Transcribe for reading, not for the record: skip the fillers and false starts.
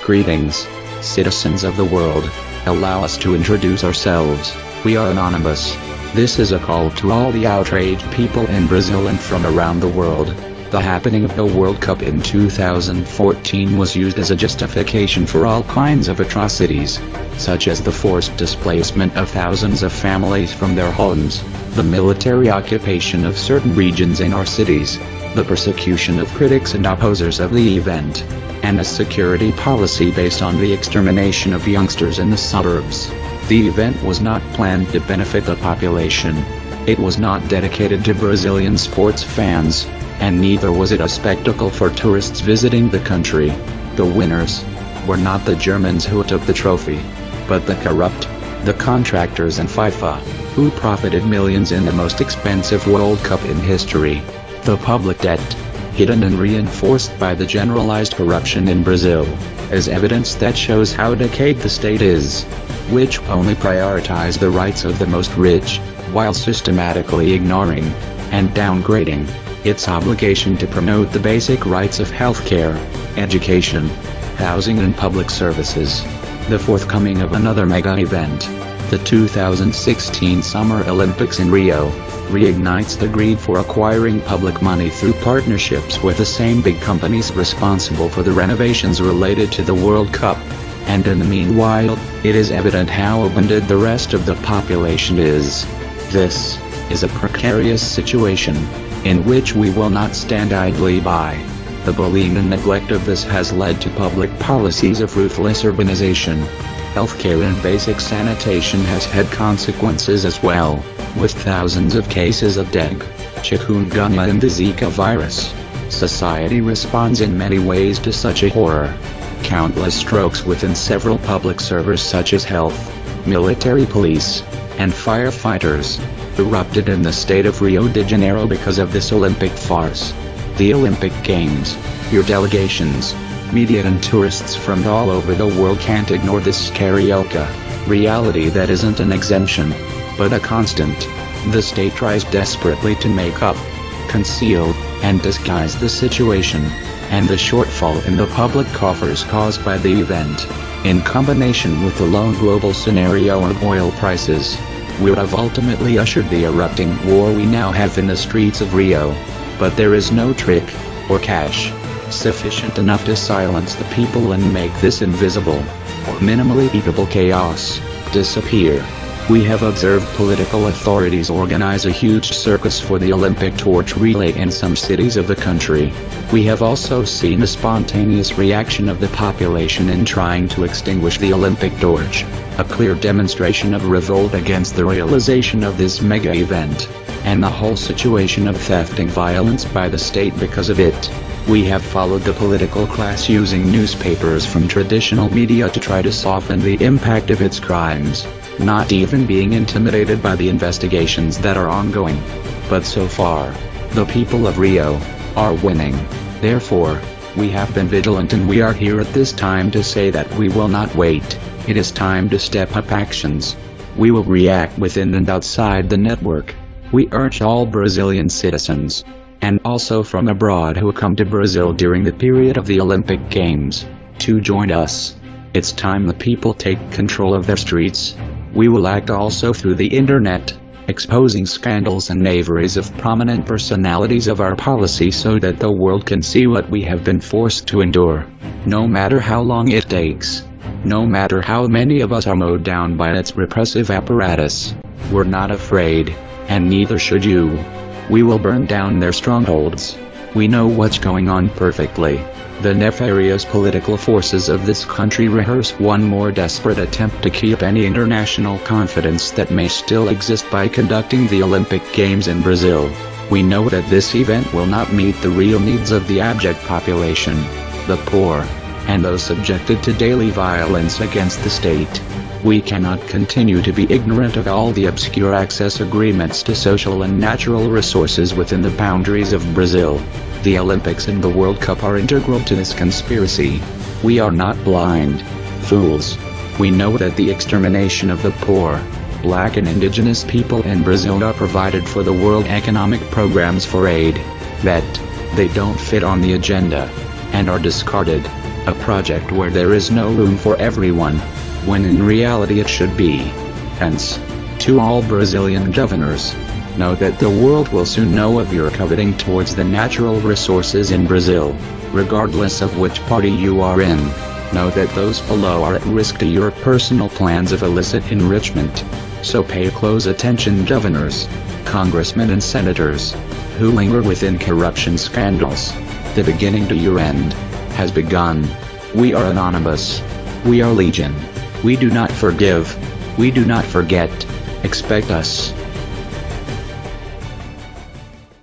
Greetings, citizens of the world. Allow us to introduce ourselves. We are anonymous. This is a call to all the outraged people in Brazil and from around the world. The happening of the World Cup in 2014 was used as a justification for all kinds of atrocities, such as the forced displacement of thousands of families from their homes, the military occupation of certain regions in our cities, the persecution of critics and opposers of the event, and a security policy based on the extermination of youngsters in the suburbs. The event was not planned to benefit the population. It was not dedicated to Brazilian sports fans, and neither was it a spectacle for tourists visiting the country. The winners were not the Germans who took the trophy, but the corrupt, the contractors and FIFA, who profited millions in the most expensive World Cup in history. The public debt, hidden and reinforced by the generalized corruption in Brazil, is evidence that shows how decayed the state is, which only prioritize the rights of the most rich, while systematically ignoring and downgrading its obligation to promote the basic rights of healthcare, education, housing and public services. The forthcoming of another mega event, the 2016 Summer Olympics in Rio, reignites the greed for acquiring public money through partnerships with the same big companies responsible for the renovations related to the World Cup. And in the meanwhile, it is evident how abandoned the rest of the population is. This is a precarious situation, in which we will not stand idly by. The bullying and neglect of this has led to public policies of ruthless urbanization. Healthcare and basic sanitation has had consequences as well, with thousands of cases of dengue, chikungunya and the Zika virus. Society responds in many ways to such a horror. Countless strokes within several public services such as health, military police, and firefighters erupted in the state of Rio de Janeiro because of this Olympic farce. The Olympic Games, your delegations, media and tourists from all over the world can't ignore this carioca reality that isn't an exemption, but a constant. The state tries desperately to make up, conceal, and disguise the situation, and the shortfall in the public coffers caused by the event, in combination with the low global scenario of oil prices, would have ultimately ushered the erupting war we now have in the streets of Rio. But there is no trick, or cash, sufficient enough to silence the people and make this invisible, or minimally eatable chaos disappear. We have observed political authorities organize a huge circus for the Olympic torch relay in some cities of the country. We have also seen a spontaneous reaction of the population in trying to extinguish the Olympic torch, a clear demonstration of revolt against the realization of this mega event, and the whole situation of theft and violence by the state because of it. We have followed the political class using newspapers from traditional media to try to soften the impact of its crimes, not even being intimidated by the investigations that are ongoing. But so far, the people of Rio are winning. Therefore, we have been vigilant and we are here at this time to say that we will not wait. It is time to step up actions. We will react within and outside the network. We urge all Brazilian citizens, and also from abroad who come to Brazil during the period of the Olympic Games, to join us. It's time the people take control of their streets. We will act also through the internet, exposing scandals and knaveries of prominent personalities of our policy so that the world can see what we have been forced to endure, no matter how long it takes. No matter how many of us are mowed down by its repressive apparatus, we're not afraid, and neither should you. We will burn down their strongholds. We know what's going on perfectly. The nefarious political forces of this country rehearse one more desperate attempt to keep any international confidence that may still exist by conducting the Olympic Games in Brazil. We know that this event will not meet the real needs of the abject population, the poor, and those subjected to daily violence against the state. We cannot continue to be ignorant of all the obscure access agreements to social and natural resources within the boundaries of Brazil. The Olympics and the World Cup are integral to this conspiracy. We are not blind fools. We know that the extermination of the poor, black and indigenous people in Brazil are provided for the World Economic Programs for aid, that they don't fit on the agenda, and are discarded. a project where there is no room for everyone, when in reality it should be. Hence, to all Brazilian governors, know that the world will soon know of your coveting towards the natural resources in Brazil, regardless of which party you are in. Know that those below are at risk to your personal plans of illicit enrichment. So pay close attention, governors, congressmen and senators, who linger within corruption scandals. The beginning to your end has begun. We are anonymous. We are legion. We do not forgive. We do not forget. Expect us.